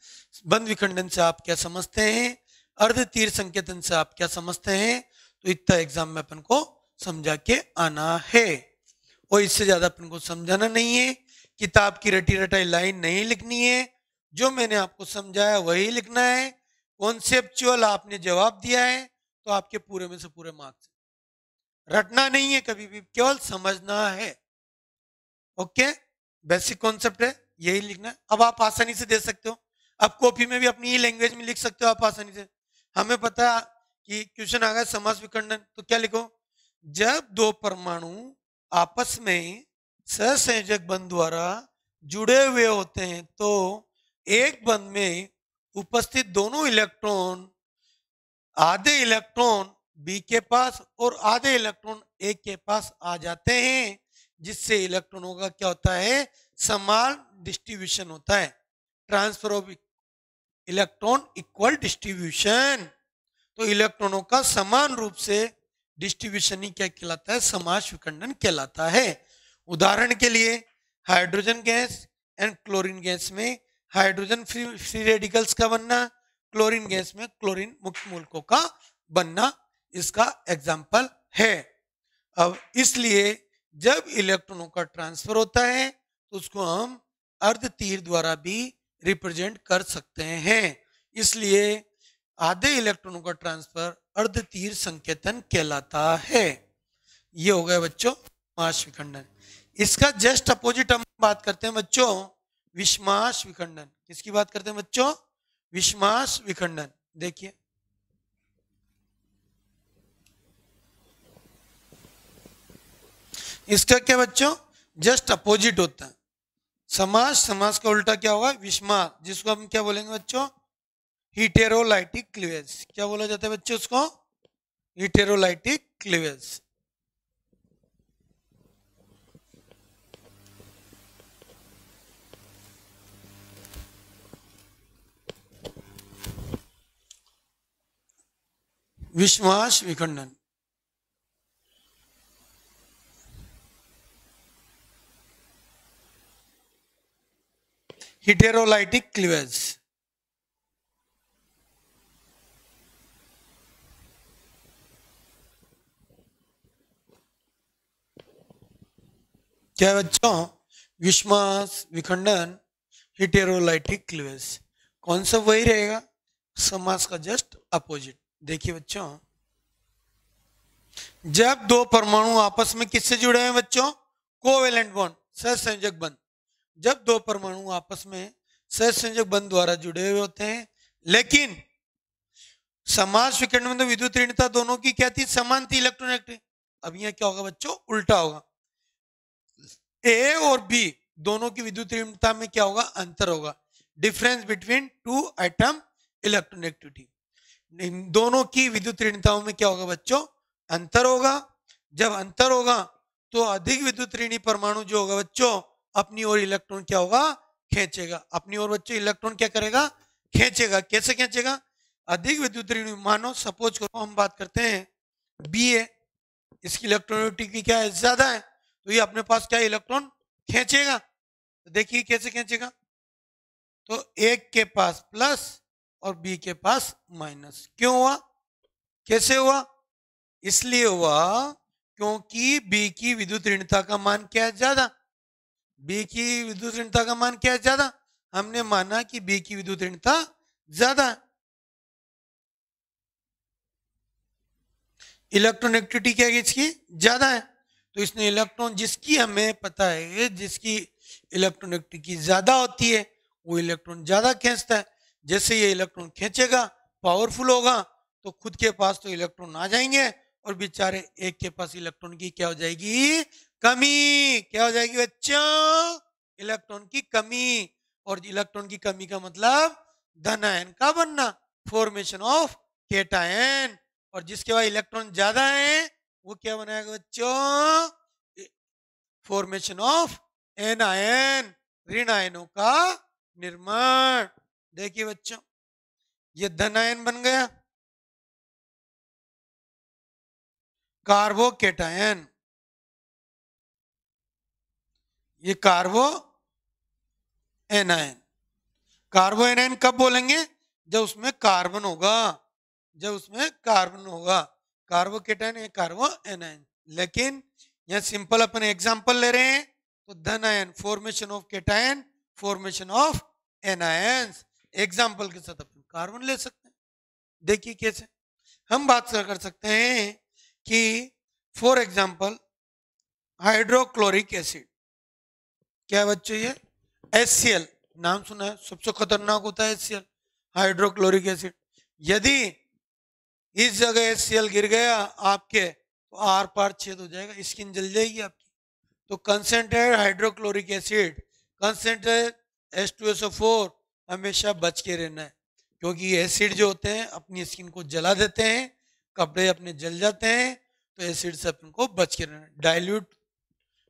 बंद विखंडन से आप क्या समझते हैं, अर्ध तीर संकेतन से आप क्या समझते हैं, तो इतना एग्जाम में अपन को समझा के आना है और इससे ज्यादा अपन को समझाना नहीं है। किताब की रटी रटाई लाइन नहीं लिखनी है, जो मैंने आपको समझाया वही लिखना है। कॉन्सेप्चुअल आपने जवाब दिया है तो आपके पूरे में से पूरे मार्क्स, रटना नहीं है कभी भी, केवल समझना है। ओके, बेसिक कॉन्सेप्ट है, यही लिखना है। अब आप आसानी से दे सकते हो, अब कॉपी में भी अपनी ही लैंग्वेज में लिख सकते हो आप आसानी से। हमें पता कि क्वेश्चन आ गया समास विखंडन, तो क्या लिखो, जब दो परमाणु आपस में सहसंयोजक बंध द्वारा जुड़े हुए होते हैं तो एक बंध में उपस्थित दोनों इलेक्ट्रॉन आधे इलेक्ट्रॉन बी के पास और आधे इलेक्ट्रॉन ए के पास आ जाते हैं, जिससे इलेक्ट्रॉनों का क्या होता है, समान डिस्ट्रीब्यूशन होता है, transfer of electron equal distribution. तो इलेक्ट्रॉनों का समान रूप से डिस्ट्रीब्यूशन ही क्या कहलाता है, समास विखंडन कहलाता है। उदाहरण के लिए hydrogen gas and chlorine gas में हाइड्रोजन फ्री रेडिकल्स का बनना, क्लोरीन गैस में क्लोरीन मुक्त मूलकों का बनना इसका एग्जाम्पल है। अब इसलिए जब इलेक्ट्रॉनों का ट्रांसफर होता है तो उसको हम अर्ध तीर द्वारा भी रिप्रेजेंट कर सकते हैं, इसलिए आधे इलेक्ट्रॉनों का ट्रांसफर अर्ध तीर संकेतन कहलाता है। ये हो गया बच्चों समास विखंडन। इसका जस्ट अपोजिट हम बात करते हैं बच्चों विषमास विखंडन। किसकी बात करते हैं बच्चों, विषमास विखंडन। देखिए इसका क्या बच्चों जस्ट अपोजिट होता है, समास, समास का उल्टा क्या होगा, विषमास, जिसको हम क्या बोलेंगे बच्चों, हीटेरोलाइटिक क्लीवेज। क्या बोला जाता है बच्चों उसको, हीटेरोलाइटिक क्लीवेज। विषमास विखंडन। हीटेरोलाइटिक क्लीवेज। क्या बच्चों, विषमास विखंडन हीटेरोलाइटिक क्लीवेज कॉन्सेप्ट वही रहेगा, समास का जस्ट अपोजिट। देखिए बच्चों जब दो परमाणु आपस में किससे जुड़े हैं बच्चों, कोवेलेंट बॉन्ड, सहसंयोजक बंध। जब दो परमाणु आपस में सहसंयोजक बंध द्वारा जुड़े हुए होते हैं, लेकिन समास विखंडन में तो विद्युत ऋणता दोनों की क्या थी, समान थी इलेक्ट्रोनेगेटिव। अब यहाँ क्या होगा बच्चों, उल्टा होगा, ए और बी दोनों की विद्युत ऋणता में क्या होगा, अंतर होगा, difference between two atom electronegativity. इन दोनों की विद्युत ऋणताओं में क्या होगा बच्चों? अंतर होगा। जब अंतर होगा तो अधिक विद्युत ऋणी परमाणु जो होगा बच्चों अपनी ओर इलेक्ट्रॉन क्या होगा? खींचेगा। अपनी ओर बच्चों इलेक्ट्रॉन क्या करेगा? खींचेगा। कैसे खींचेगा? अधिक विद्युत ऋणी, मानो सपोज करो हम बात करते हैं बी है, इसकी इलेक्ट्रोनेगेटिविटी क्या है? ज्यादा है, तो ये अपने पास क्या इलेक्ट्रॉन खींचेगा। तो देखिए कैसे खींचेगा। तो एक के पास प्लस और बी के पास माइनस। क्यों हुआ? कैसे हुआ? इसलिए हुआ क्योंकि बी की विद्युत ऋणता का मान क्या है? ज्यादा। बी की विद्युत ऋणता का मान क्या है? ज्यादा। हमने माना कि बी की विद्युत ऋणता ज्यादा है। इलेक्ट्रोनेगेटिविटी क्या है इसकी? ज्यादा है। तो इसने इलेक्ट्रॉन, जिसकी हमें पता है जिसकी इलेक्ट्रोनेगेटिविटी ज्यादा होती है वो इलेक्ट्रॉन ज्यादा खींचता है। जैसे ये इलेक्ट्रॉन खींचेगा, पावरफुल होगा, तो खुद के पास तो इलेक्ट्रॉन आ जाएंगे और बेचारे एक के पास इलेक्ट्रॉन की क्या हो जाएगी? कमी। क्या हो जाएगी बच्चों? इलेक्ट्रॉन की कमी। और इलेक्ट्रॉन की कमी का मतलब धन आयन का बनना, फॉर्मेशन ऑफ केटायन। और जिसके पास इलेक्ट्रॉन ज्यादा है वो क्या बनाएगा बच्चों? फॉर्मेशन ऑफ एन आयन, ऋण आयनों का निर्माण। देखिए बच्चों ये धन आयन बन गया, कार्बोकेटायन। ये कार्बो एनायन। कार्बो एनायन कब बोलेंगे? जब उसमें कार्बन होगा। जब उसमें कार्बन होगा कार्बोकेटायन है, कार्बो एनायन। लेकिन यह सिंपल अपन एग्जांपल ले रहे हैं, तो धन ion formation of cation, formation of anions. Example के साथ अपन कार्बन ले सकते हैं। देखिए कैसे हम बात कर सकते हैं कि फॉर एग्जांपल हाइड्रोक्लोरिक एसिड, क्या बच्चों ये HCl, नाम सुना है, सबसे खतरनाक होता है HCl, हाइड्रोक्लोरिक एसिड। यदि इस जगह HCl गिर गया आपके तो आर पार छेद हो जाएगा, स्किन जल जाएगी आपकी। तो concentrated hydrochloric acid, concentrated H2SO4 हमेशा बच के रहना है, क्योंकि एसिड जो होते हैं अपनी स्किन को जला देते हैं, कपड़े अपने जल जाते हैं। तो एसिड से अपन को बच के रहना है। डाइल्यूट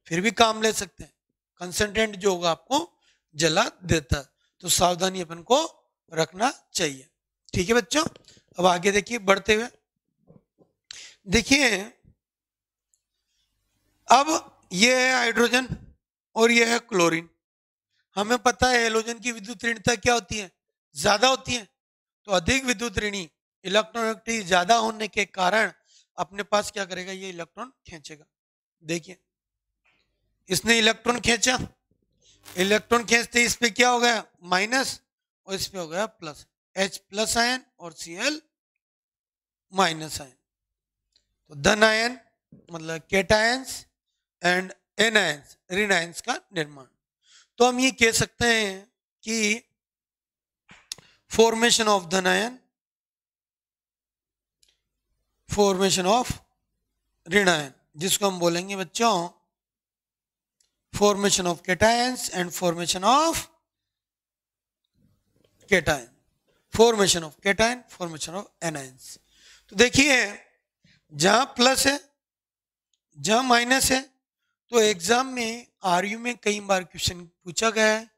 फिर भी काम ले सकते हैं, कंसेंट्रेट जो होगा आपको जला देता है। तो सावधानी अपन को रखना चाहिए। ठीक है बच्चों, अब आगे देखिए बढ़ते हुए। देखिए अब ये है हाइड्रोजन और ये है क्लोरीन। हमें पता है हेलोजन की विद्युत ऋणता क्या होती है? ज्यादा होती है। तो अधिक विद्युत ऋणी, इलेक्ट्रॉनिक ज्यादा होने के कारण अपने पास क्या करेगा? ये इलेक्ट्रॉन खींचेगा। देखिए इसने इलेक्ट्रॉन खींचा, इलेक्ट्रॉन खींचते इस पे क्या हो गया? माइनस, और इस पे हो गया प्लस। H प्लस आयन और Cl माइनस आयन। तो धन आयन मतलब केटायंस एंड एनायंस, ऋण आयंस का निर्माण। तो हम ये कह सकते हैं कि फॉर्मेशन ऑफ धन आयन, फॉर्मेशन ऑफ ऋण आयन, जिसको हम बोलेंगे बच्चों formation of cations and formation of cation, formation of cation, formation of anions. तो देखिए जहां प्लस है जहां माइनस है, तो एग्जाम में आरयू में कई बार क्वेश्चन पूछा गया है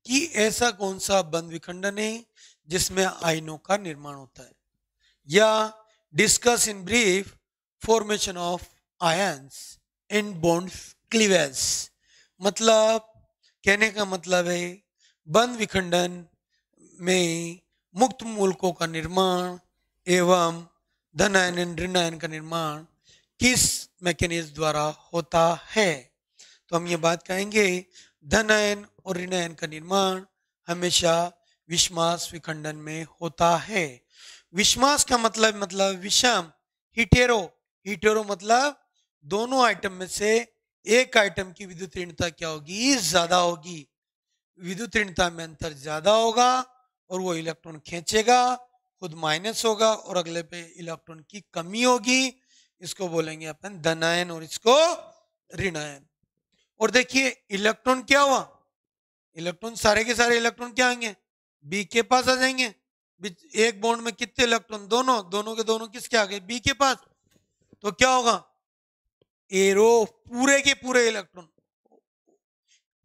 कि ऐसा कौन सा बंध विखंडन है जिसमें आयनों का निर्माण होता है, या discuss in brief formation of ions in bond cleavage. मतलब कहने का मतलब है बंध विखंडन में मुक्त मूलकों का निर्माण एवं धन आयन ऋण आयन का निर्माण किस मैकेनिज्म द्वारा होता है। तो हम ये बात कहेंगे धन आयन और ऋण आयन का निर्माण हमेशा विषमास विखंडन में होता है। विषमास का मतलब विषम, हिटेरो, हिटेरो मतलब दोनों आइटम में से एक आइटम की विद्युत ऋणता क्या होगी? ज्यादा होगी। विद्युत ऋणता में अंतर ज्यादा होगा और वो इलेक्ट्रॉन खींचेगा, खुद माइनस होगा और अगले पे इलेक्ट्रॉन की कमी होगी। इसको बोलेंगे अपन धन आयन और इसको ऋण आयन। और देखिए इलेक्ट्रॉन क्या हुआ? इलेक्ट्रॉन सारे के सारे इलेक्ट्रॉन क्या आएंगे? बी के पास आ जाएंगे। एक बॉन्ड में कितने इलेक्ट्रॉन, दोनों, दोनों के दोनों किसके आ गए, बी के पास। तो क्या होगा, एरो पूरे के पूरे इलेक्ट्रॉन,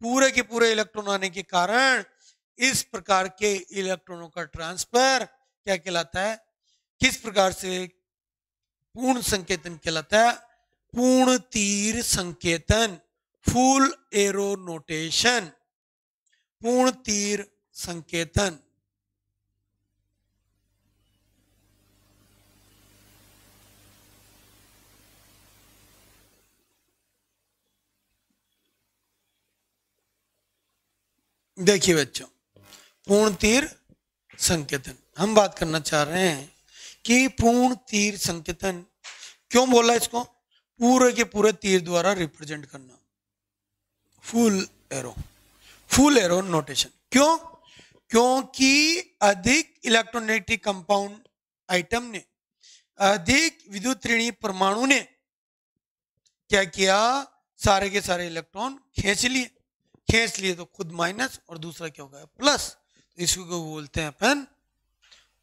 पूरे के पूरे इलेक्ट्रॉन आने के कारण इस प्रकार के इलेक्ट्रॉनों का ट्रांसफर क्या कहलाता है, किस प्रकार से, पूर्ण संकेतन कहलाता है, पूर्ण तीर संकेतन, फुल एरो नोटेशन, पूर्ण तीर संकेतन। देखिए बच्चों, पूर्ण तीर संकेतन हम बात करना चाह रहे हैं कि पूर्ण तीर संकेतन क्यों बोला इसको, पूरे के पूरे तीर द्वारा रिप्रेजेंट करना, फुल एरो नोटेशन। क्यों, क्योंकि अधिक इलेक्ट्रोनेगेटिव कंपाउंड आइटम ने, अधिक विद्युत ऋणी परमाणु ने क्या किया, सारे के सारे इलेक्ट्रॉन खींच लिए तो खुद माइनस और दूसरा क्या होगा प्लस, तो इसको बोलते हैं अपन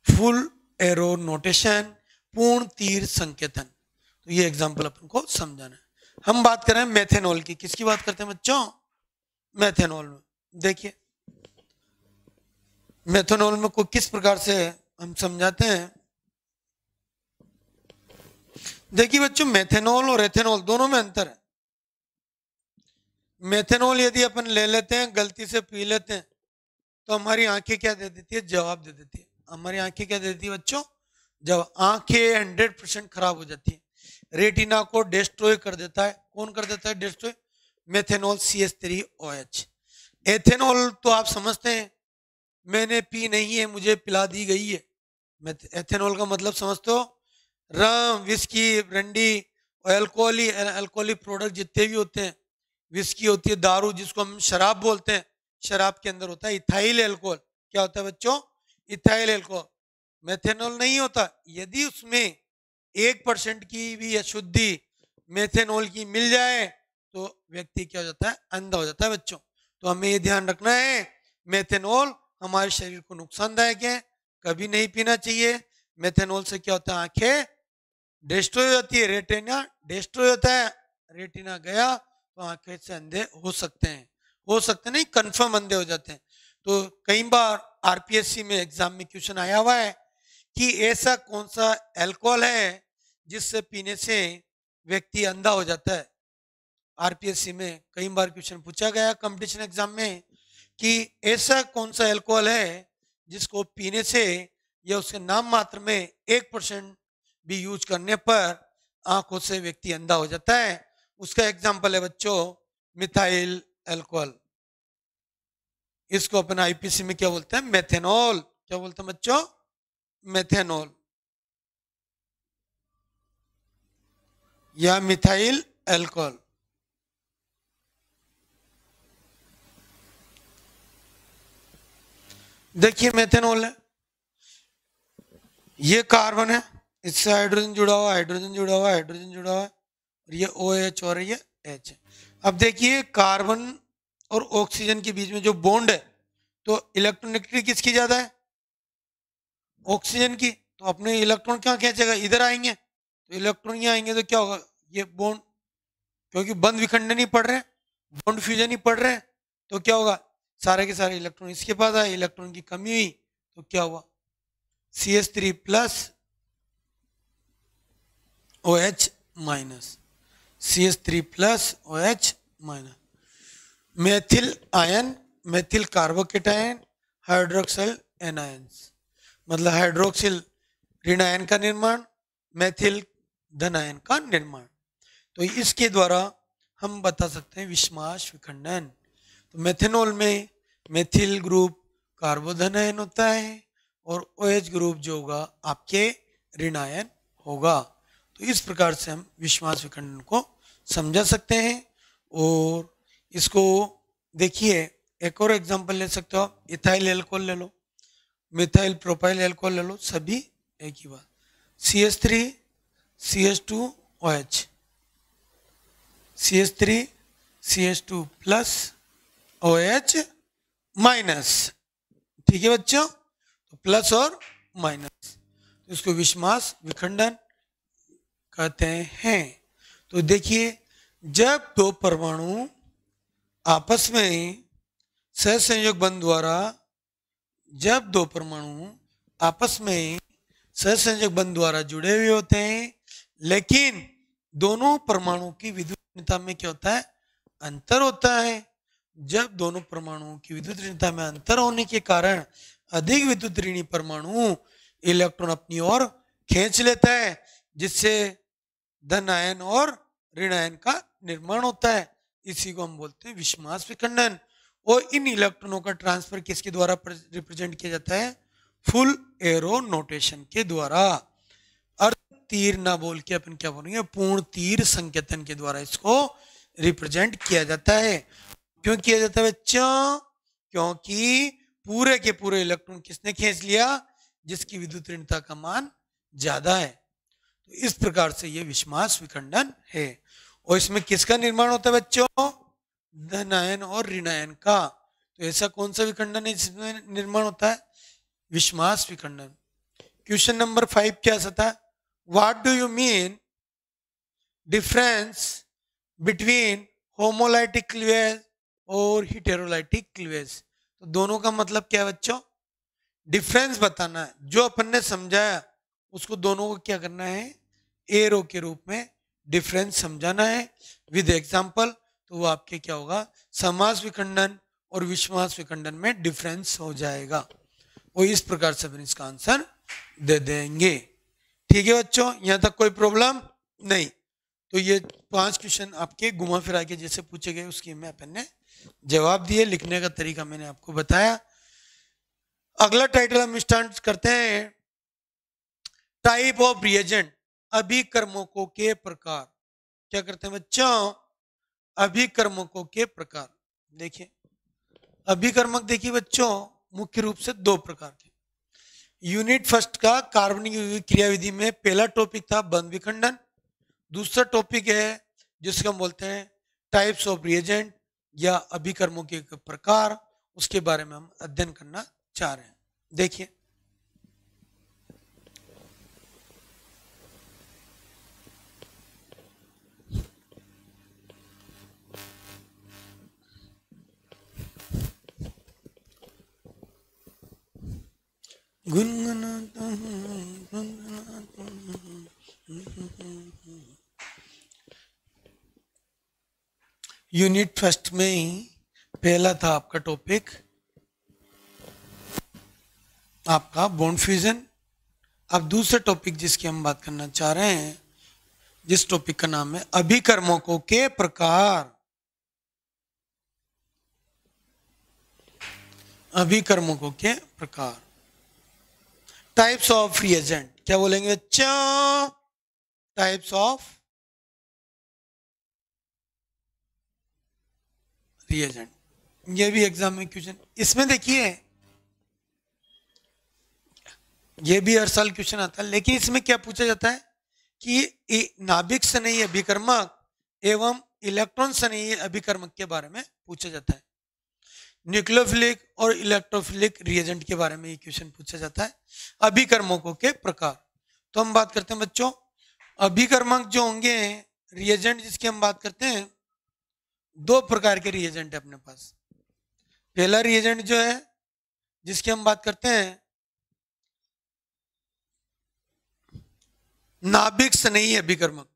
फुल एरो नोटेशन, पूर्ण तीर संकेतन। तो ये एग्जांपल अपन को समझाना है। हम बात कर रहे हैं मेथेनॉल की, किसकी बात करते हैं बच्चों, मेथेनॉल में। देखिए मेथेनॉल में को किस प्रकार से हम समझाते हैं, देखिए बच्चों, मेथेनॉल और एथेनॉल दोनों में अंतर है। मेथेनॉल यदि अपन ले लेते हैं, गलती से पी लेते हैं, तो हमारी आंखें क्या दे देती है, जवाब दे देती है। हमारी आंखें क्या देती है बच्चों, जब आंखें 100% खराब हो जाती है, रेटिना को डिस्ट्रॉय कर देता है। कौन कर देता है डिस्ट्रॉय, मेथेनॉल CH3OH। एथेनॉल तो आप समझते हैं, मैंने पी नहीं है, मुझे पिला दी गई है। एथेनॉल का मतलब समझते हो, रम, विस्की, ब्रांडी, अल्कोहलिक प्रोडक्ट जितने भी होते हैं, विस्की होती है, दारू जिसको हम शराब बोलते हैं, शराब के अंदर होता है इथाइल एल्कोहल। क्या होता है बच्चों, इथाइल एल्कोहल। मेथेनॉल नहीं होता। यदि उसमें 1% की भी अशुद्धि मेथेनॉल की मिल जाए तो व्यक्ति क्या हो जाता है, अंधा हो जाता है बच्चों। तो हमें ये ध्यान रखना है, मेथेनॉल हमारे शरीर को नुकसानदायक है, कभी नहीं पीना चाहिए। मेथेनॉल से क्या होता है, आंखें डिस्ट्रॉय हो जाती है, रेटिना डिस्ट्रॉय होता है, रेटिना गया तो आंखें से अंधे हो सकते हैं, नहीं कंफर्म अंधे हो जाते हैं। तो कई बार RPSC में एग्जाम में क्वेश्चन आया हुआ है कि ऐसा कौन सा अल्कोहल है जिससे पीने से व्यक्ति अंधा हो जाता है। RPSC में कई बार क्वेश्चन पूछा गया कंपटीशन एग्जाम में कि ऐसा कौन सा अल्कोहल है जिसको पीने से या उसके नाम मात्र में 1% भी यूज करने पर आंखों से व्यक्ति अंधा हो जाता है। उसका एग्जाम्पल है बच्चों मिथाइल अल्कोहल। इसको अपन IPC में क्या बोलते हैं, मेथेनॉल। क्या बोलते हैं बच्चों, मेथेनॉल या मिथाइल अल्कोहल। देखिए मेथेनॉल है, ये कार्बन है, इससे हाइड्रोजन जुड़ा हुआ, हाइड्रोजन जुड़ा हुआ, हाइड्रोजन जुड़ा हुआ, और ये OH और ये H है। अब देखिए कार्बन और ऑक्सीजन के बीच में जो बॉन्ड है, तो इलेक्ट्रोनेगेटिविटी किसकी ज्यादा है, ऑक्सीजन की। तो अपने इलेक्ट्रॉन क्या खींचेगा, इधर आएंगे, तो इलेक्ट्रॉन यहाँ आएंगे तो क्या होगा, ये बॉन्ड, क्योंकि बंद विखंडन नहीं पड़ रहे, बॉन्ड फ्यूजन ही पड़ रहे हैं, तो क्या होगा, सारे के सारे इलेक्ट्रॉन इसके पास आए, इलेक्ट्रॉन की कमी हुई तो क्या हुआ, CH3 plus OH minus, CH3 plus OH minus. Methyl ion, methyl carbocation, hydroxyl anions, मतलब हाइड्रोक्सिल ऋण आयन का निर्माण, मेथिल धन आयन का निर्माण। तो इसके द्वारा हम बता सकते हैं विषमाश विखंडन। तो मेथेनॉल में मेथिल ग्रुप कार्बोधन आयन होता है और OH ग्रुप जो होगा आपके ऋण आयन होगा। तो इस प्रकार से हम विषमाश विखंडन को समझा सकते हैं। और इसको देखिए एक और एग्जांपल ले सकते हो, इथाइल एल्कोहल ले लो, मिथाइल प्रोपाइल एल्कोहल ले लो, सभी एक ही बात, CH3 CH2OH, CH3 CH2 plus OH minus. ठीक है बच्चों, तो प्लस और माइनस, तो इसको विषमास विखंडन कहते हैं। तो देखिए, जब दो परमाणु आपस में सहसंयोग बंध द्वारा जब दो परमाणु आपस में सहसंयोग बंध द्वारा जुड़े हुए होते हैं, लेकिन दोनों परमाणुओं की विद्युत ऋणता में क्या होता है, अंतर होता है। जब दोनों परमाणुओं की विद्युत ऋणता में अंतर होने के कारण अधिक विद्युत ऋणी परमाणु इलेक्ट्रॉन अपनी ओर खींच लेता है, जिससे धन आयन और ऋण आयन का निर्माण होता है। इसी को हम बोलते हैं विषमास विखंडन। और इन इलेक्ट्रॉनों का ट्रांसफर किसके द्वारा रिप्रेजेंट किया जाता है, फुल एरो नोटेशन के द्वारा। अर्ध तीर ना बोल के अपन क्या बोलेंगे, पूर्ण तीर संकेतन के द्वारा इसको रिप्रेजेंट किया जाता है। क्यों किया जाता है बच्चों, क्योंकि पूरे के पूरे इलेक्ट्रॉन किसने खींच लिया, जिसकी विद्युत ऋणता का मान ज्यादा है। तो इस प्रकार से ये विषमास विखंडन है। और इसमें किसका निर्माण होता है बच्चों, धन आयन और ऋण आयन का। तो ऐसा कौन सा विखंडन है जिसमें निर्माण होता है, विषमास विखंडन। क्वेश्चन नंबर 5 क्या था, what do you mean difference between homolytic cleavage और हेटेरोलाइटिक क्लीवेज। तो दोनों का मतलब क्या है बच्चों, डिफरेंस बताना है। जो अपन ने समझाया उसको दोनों को क्या करना है, एरो के रूप में डिफरेंस समझाना है विद एग्जांपल। तो वो आपके क्या होगा, समास विखंडन और विषमास विखंडन में डिफरेंस हो जाएगा। वो इस प्रकार से अपन इसका आंसर दे देंगे। ठीक है बच्चों, यहां तक कोई प्रॉब्लम नहीं। तो ये 5 क्वेश्चन आपके घुमा फिरा के जैसे पूछे गए उसकी में अपन ने जवाब दिए। लिखने का तरीका मैंने आपको बताया। अगला टाइटल हम स्टार्ट करते हैं, टाइप ऑफ रिएजेंट, अभिकर्मकों के प्रकार। क्या करते हैं बच्चों, अभिकर्मकों के प्रकार। देखिए अभिकर्मक, देखिए बच्चों मुख्य रूप से 2 प्रकार के। यूनिट फर्स्ट का कार्बनिक क्रियाविधि में पहला टॉपिक था बंध विखंडन। दूसरा टॉपिक है जिसको हम बोलते हैं टाइप्स ऑफ रिएजेंट या अभिकर्मकों के प्रकार। उसके बारे में हम अध्ययन करना चाह रहे हैं। देखिए गुनगुनाता हूं, यूनिट फर्स्ट में ही पहला था आपका टॉपिक आपका बॉन्ड फ्यूजन। अब दूसरा टॉपिक जिसकी हम बात करना चाह रहे हैं, जिस टॉपिक का नाम है अभिकर्मकों के प्रकार। अभिकर्मकों के प्रकार, टाइप्स ऑफ रिएजेंट। क्या बोलेंगे बच्चों, टाइप्स ऑफ रिएजेंट। ये भी एग्जाम में क्वेश्चन, इसमें देखिए ये भी हर साल क्वेश्चन आता है। लेकिन इसमें क्या पूछा जाता है कि नाभिक स्नेही अभिकर्मक एवं इलेक्ट्रॉन स्नेही अभिकर्मक के बारे में पूछा जाता है। न्यूक्लियोफिलिक और इलेक्ट्रोफिलिक रिएजेंट के बारे में ये क्वेश्चन पूछा जाता है। अभिकर्मकों के प्रकार, तो हम बात करते हैं बच्चों अभिकर्मक जो होंगे रिएजेंट जिसकी हम बात करते हैं, 2 प्रकार के रिएजेंट है अपने पास। पहला रिएजेंट जो है जिसकी हम बात करते हैं नाभिक स्नेही अभिकर्मक।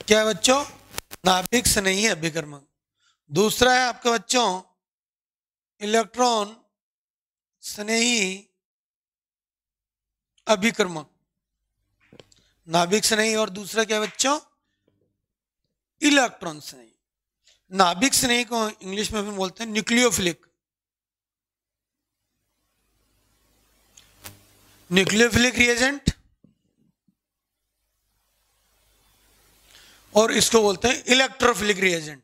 क्या है बच्चों, नाभिक स्नेही अभिकर्मक। दूसरा है आपके बच्चों इलेक्ट्रॉन स्नेही अभिकर्मक। नाभिक स्नेही और दूसरा क्या है बच्चों, इलेक्ट्रॉन स्नेही। नाभिक स्नेही को इंग्लिश में भी बोलते हैं न्यूक्लियोफिलिक। न्यूक्लियोफिलिक रिएजेंट और इसको बोलते हैं इलेक्ट्रोफिलिक रिएजेंट।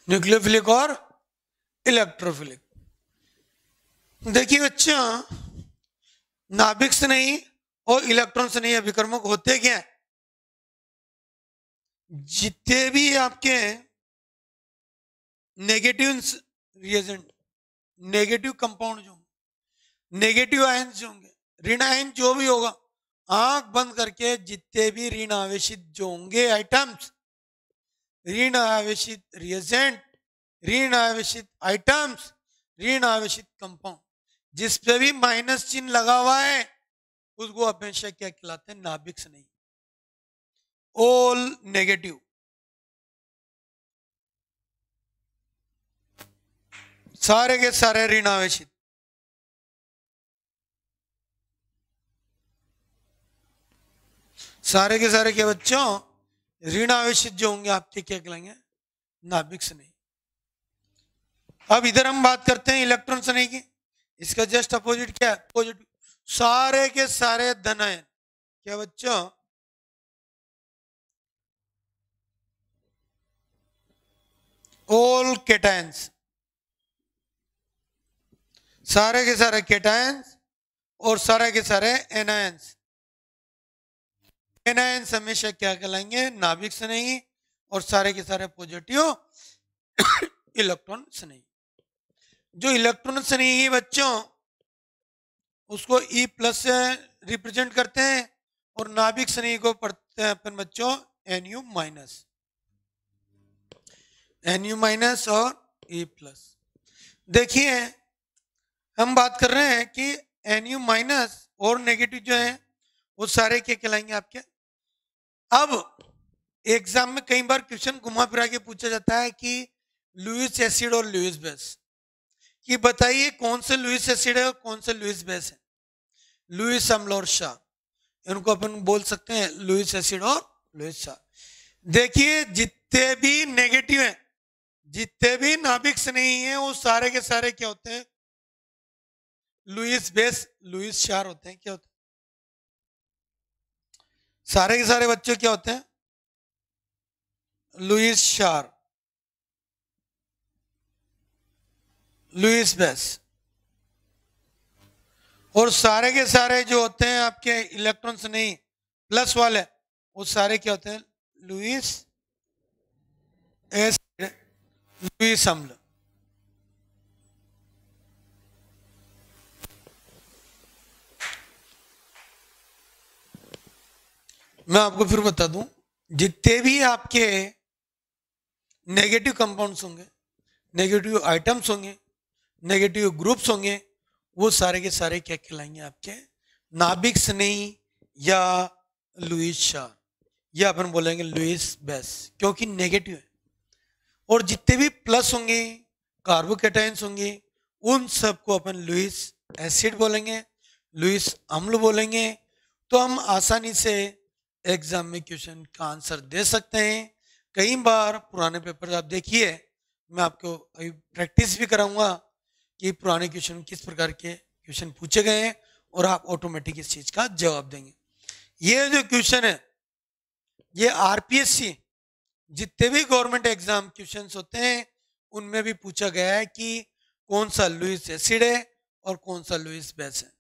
न्यूक्लियोफिलिक और इलेक्ट्रोफिलिक। देखिए बच्चों नाभिक से नहीं और इलेक्ट्रॉन से नहीं, अभिकर्मक होते क्या है? जितने भी आपके नेगेटिव रिएजेंट, नेगेटिव कंपाउंड जो, नेगेटिव आयन जो होंगे, ऋण आयन जो भी होगा, आंख बंद करके जितने भी ऋण आवेशित जो होंगे आइटम्स, ऋण आवेशित रिएजेंट, ऋण आवेशित आइटम्स, ऋण आवेशित कंपाउंड, जिस पे भी माइनस चिन्ह लगा हुआ है उसको हमेशा क्या कहलाते हैं? नाभिक से नहीं। ऑल नेगेटिव, सारे के सारे ऋण आवेशित, सारे के सारे के बच्चों ऋण आवेशित जो होंगे आपके क्या कहलाएंगे? नाभिक से नहीं। अब इधर हम बात करते हैं इलेक्ट्रॉन से नहीं की, इसका जस्ट अपोजिट क्या है? पॉजिटिव। सारे के सारे धन आयन क्या बच्चों? ऑल केटायंस, सारे के सारे केटायंस और सारे के सारे एनायंस, एनायंस हमेशा क्या कहलाएंगे? नाभिक से नहीं, और सारे के सारे पॉजिटिव इलेक्ट्रॉन से नहीं। जो इलेक्ट्रॉन से नहीं है बच्चों उसको E प्लस से रिप्रेजेंट करते हैं, और नाभिक से नहीं को पढ़ते हैं अपन बच्चों Nu माइनस, Nu माइनस और E प्लस। देखिए हम बात कर रहे हैं कि Nu माइनस और नेगेटिव जो है वो सारे क्या कहलाएंगे आपके? अब एग्जाम में कई बार क्वेश्चन घुमा फिरा के पूछा जाता है कि लुईस एसिड और लुईस बेस, कि बताइए कौन से लुईस एसिड है और कौन से लुईस बेस है? लुईस अम्ल और क्षार, इनको अपन बोल सकते हैं लुईस एसिड और लुईस क्षार। देखिए जितने भी नेगेटिव हैं, जितने भी नाभिक से नहीं है, वो सारे के सारे क्या होते हैं? लुईस बेस, लुईस क्षार होते हैं। क्या होते हैं? सारे के सारे बच्चे क्या होते हैं? लुईस क्षार, लुईस बेस। और सारे के सारे जो होते हैं आपके इलेक्ट्रॉन से नहीं प्लस वाले, वो सारे क्या होते हैं? लुईस एसिड, लुईस अम्ल। मैं आपको फिर बता दूं, जितने भी आपके नेगेटिव कंपाउंड्स होंगे, नेगेटिव आइटम्स होंगे, नेगेटिव ग्रुप्स होंगे, वो सारे के सारे क्या कहलाएंगे आपके? नाभिक से नहीं या लुईस क्षार, या अपन बोलेंगे लुईस बेस, क्योंकि नेगेटिव है। और जितने भी प्लस होंगे, कार्बोकेटाइंस होंगे, उन सबको अपन लुईस एसिड बोलेंगे, लुईस अम्ल बोलेंगे। तो हम आसानी से एग्जाम में क्वेश्चन का आंसर दे सकते हैं। कई बार पुराने पेपर आप देखिए, मैं आपको अभी प्रैक्टिस भी कराऊंगा कि पुराने क्वेश्चन किस प्रकार के क्वेश्चन पूछे गए हैं, और आप ऑटोमेटिक इस चीज का जवाब देंगे। ये जो क्वेश्चन है ये आरपीएससी जितने भी गवर्नमेंट एग्जाम क्वेश्चंस होते हैं उनमें भी पूछा गया है कि कौन सा लुईस एसिड है और कौन सा लुईस बेस है।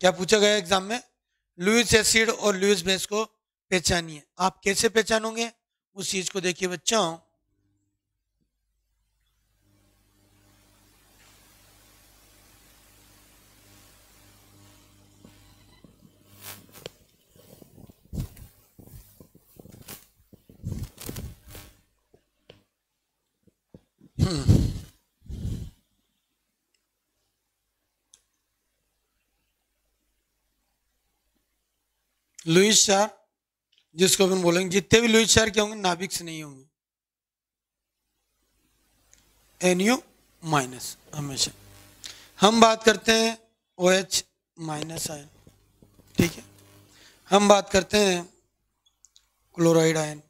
क्या पूछा गया एग्जाम में? लुईस एसिड और लुईस बेस को पहचानिए। आप कैसे पहचानोगे उस चीज को देखिए बच्चों। लुईस क्षार जिसको अपन बोलेंगे, जितने भी लुईस क्षार क्या होंगे? नाभिक से नहीं होंगे, Nu माइनस हमेशा। हम बात करते हैं OH माइनस आयन, ठीक है। हम बात करते हैं chloride ion,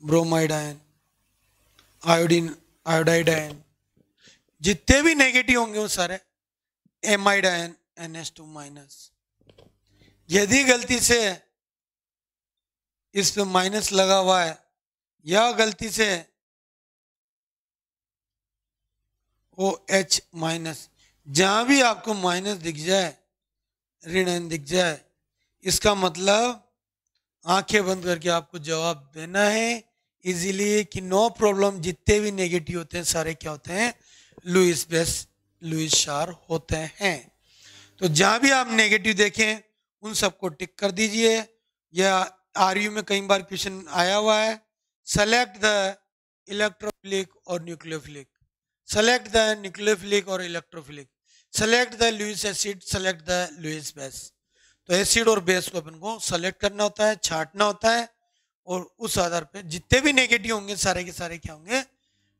bromide ion, iodine, iodide ion, जितने भी नेगेटिव होंगे वो सारे एमाइड आयन, NH2 माइनस। यदि गलती से इस पे माइनस लगा हुआ है या गलती से OH माइनस, जहां भी आपको माइनस दिख जाए ऋण n दिख जाए, इसका मतलब आंखें बंद करके आपको जवाब देना है इजीली कि नो प्रॉब्लम, जितने भी नेगेटिव होते हैं सारे क्या होते हैं, लुईस बेस लुईस शार होते हैं। तो जहां भी आप नेगेटिव देखें उन सबको टिक कर दीजिए। या आरयू में कई बार क्वेश्चन आया हुआ है, सेलेक्ट द इलेक्ट्रोफिलिक और न्यूक्लियोफिलिक, सेलेक्ट द न्यूक्लियोफिलिक और electrophilic, select the Lewis acid, select the Lewis base. तो एसिड और बेस को अपन को सेलेक्ट करना होता है, छांटना होता है, और उस आधार पे जितने भी नेगेटिव होंगे सारे के सारे क्या होंगे,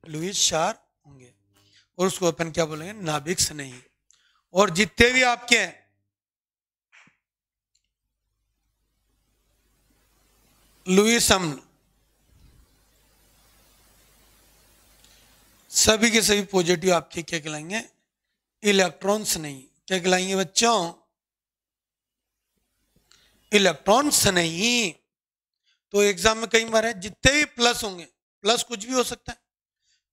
लुईस शार होंगे, और उसको अपन क्या बोलेंगे, नाभिक नहीं। और जितने भी आपके लुईस अम्ल सभी के सभी पॉजिटिव आपके क्या कहलाएंगे, इलेक्ट्रॉन्स नहीं। क्या कहलाएंगे बच्चों, इलेक्ट्रॉन्स नहीं। तो एग्जाम में कई बार है जितने भी प्लस होंगे, प्लस कुछ भी हो सकता है।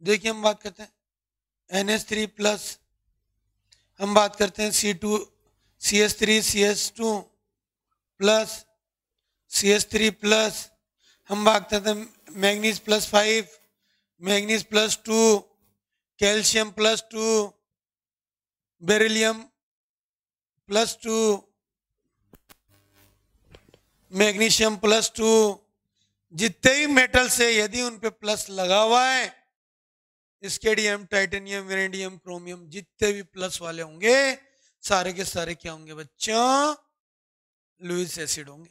देखिए हम बात करते हैं NH3 प्लस, हम बात करते हैं C2 CH3 CH2 plus CH3 plus, हम बात करते हैं manganese +5, manganese +2, calcium +2, beryllium +2, magnesium +2। जितने भी मेटल से यदि उन पे प्लस लगा हुआ है, स्केडियम, टाइटेनियम, वेनेडियम, क्रोमियम, जितने भी प्लस वाले होंगे सारे के सारे क्या होंगे बच्चों, लुईस एसिड होंगे।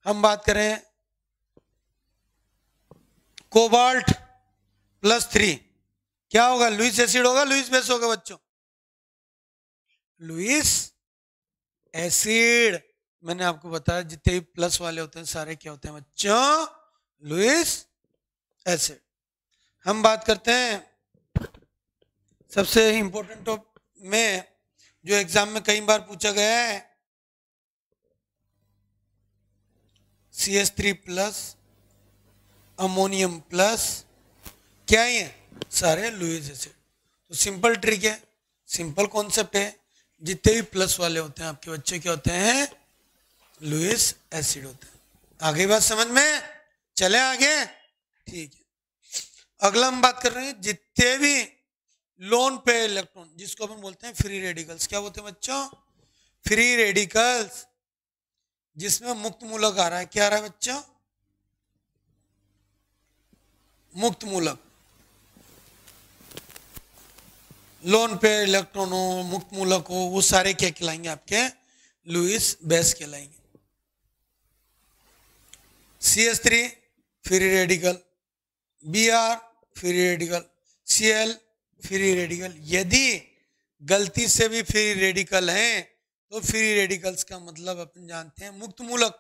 हम बात करें कोबाल्ट +3, क्या होगा, लुईस एसिड होगा, लुईस बेस होगा बच्चों, लुईस एसिड। मैंने आपको बताया जितने भी प्लस वाले होते हैं सारे क्या होते हैं बच्चों, लुईस एसिड। हम बात करते हैं सबसे इंपॉर्टेंट टॉपिक में जो एग्जाम में कई बार पूछा गया है, CH3 प्लस, अमोनियम प्लस, क्या है, सारे लुईस एसिड। तो सिंपल ट्रिक है, सिंपल कॉन्सेप्ट है, जितने भी प्लस वाले होते हैं आपके बच्चे क्या होते हैं, लुईस एसिड होते हैं। आगे बात समझ में, चले आगे, ठीक है। अगला हम बात कर रहे हैं जितने भी लोन पे इलेक्ट्रॉन, जिसको अपन बोलते हैं फ्री रेडिकल्स, क्या बोलते हैं बच्चों, फ्री रेडिकल्स, जिसमें मुक्त मूलक आ रहा है, क्या आ रहा है बच्चों, मुक्त मूलक। लोन पे इलेक्ट्रॉन हो, मुक्त मूलक हो, वो सारे क्या कहलाएंगे आपके, लुईस बेस कहलाएंगे। CH3 free radical, Br free radical, Cl free radical. यदि गलती से भी फ्री रेडिकल हैं तो फ्री रेडिकल्स का मतलब अपन जानते हैं मुक्त मूलक।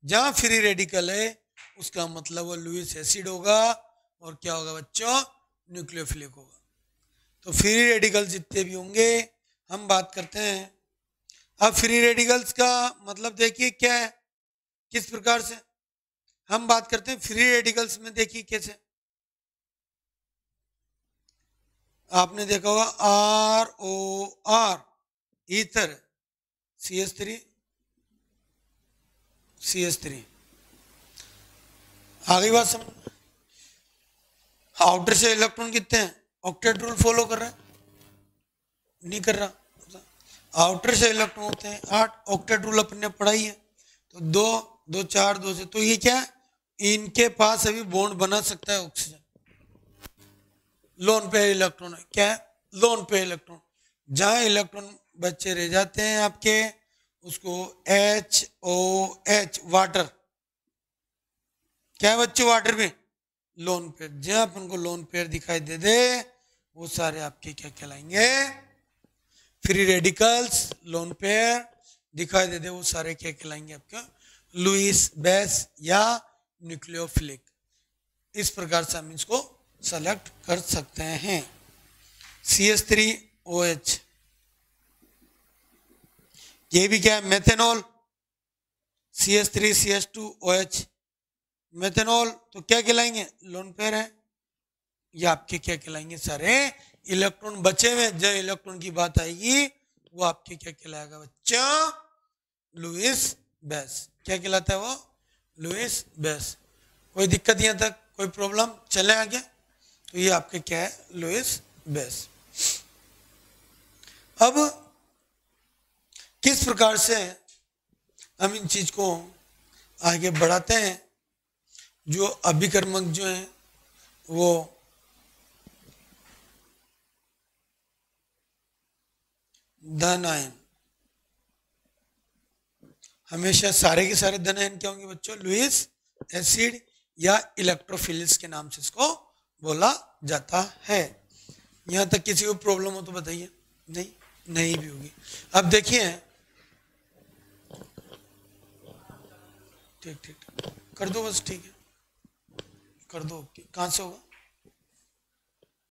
जहां फ्री रेडिकल है उसका मतलब वो लुईस एसिड होगा, और क्या होगा बच्चों, न्यूक्लियोफिलिक होगा। तो फ्री रेडिकल जितने भी होंगे हम बात करते हैं। अब फ्री रेडिकल्स का मतलब देखिए क्या है, किस प्रकार से हम बात करते हैं फ्री रेडिकल्स में। देखिए कैसे, आपने देखा होगा ROR ईथर, CH3 CH3। आगे बात समझ, आउटर से इलेक्ट्रॉन कितने हैं, ऑक्टेट रूल फॉलो कर रहा है, नहीं कर रहा, आउटर से इलेक्ट्रॉन होते हैं 8, ऑक्टेट रूल अपन ने पढ़ा ही है। तो 2 2 4 2 से, तो ये क्या है, इनके पास अभी बॉन्ड बना सकता है ऑक्सीजन। लोन पे इलेक्ट्रॉन है, क्या है, लोन पे इलेक्ट्रॉन। जहां इलेक्ट्रॉन बच्चे रह जाते हैं आपके, उसको HOH वाटर, क्या है बच्चे, वाटर में लोन पेयर। जहां अपन को लोन पेयर दिखाई दे दे वो सारे आपके क्या कहलाएंगे, फ्री रेडिकल्स। लोन पेयर दिखाई दे दे वो सारे क्या कहलाएंगे आपका, लुईस बेस या न्यूक्लियोफिलिक। इस प्रकार से हम इसको सेलेक्ट कर सकते हैं। CH3OH, ये भी क्या है, मेथेनॉल। CH3CH2OH, methanol. तो क्या कहलाएंगे, लोन पेयर है। ये आपके क्या कहलाएंगे, सारे इलेक्ट्रॉन बचे हुए। जब इलेक्ट्रॉन की बात आएगी वो आपके क्या कहलाएगा बच्चों? Lewis base. क्या कहलाता है वो? Lewis base. कोई दिक्कत यहाँ तक? कोई प्रॉब्लम? चले आगे। तो ये आपके क्या है? Lewis base. अब किस प्रकार से हम इन चीज को आगे बढ़ाते हैं? जो अभिकर्मक जो है वो धन आयन, हमेशा सारे के सारे धन आयन क्या होंगे बच्चों? लुईस एसिड या इलेक्ट्रोफिलिस के नाम से इसको बोला जाता है। यहां तक किसी को प्रॉब्लम हो तो बताइए। नहीं भी होगी। अब देखिए, ठीक कर दो बस, ठीक है कर दो। कहां से होगा?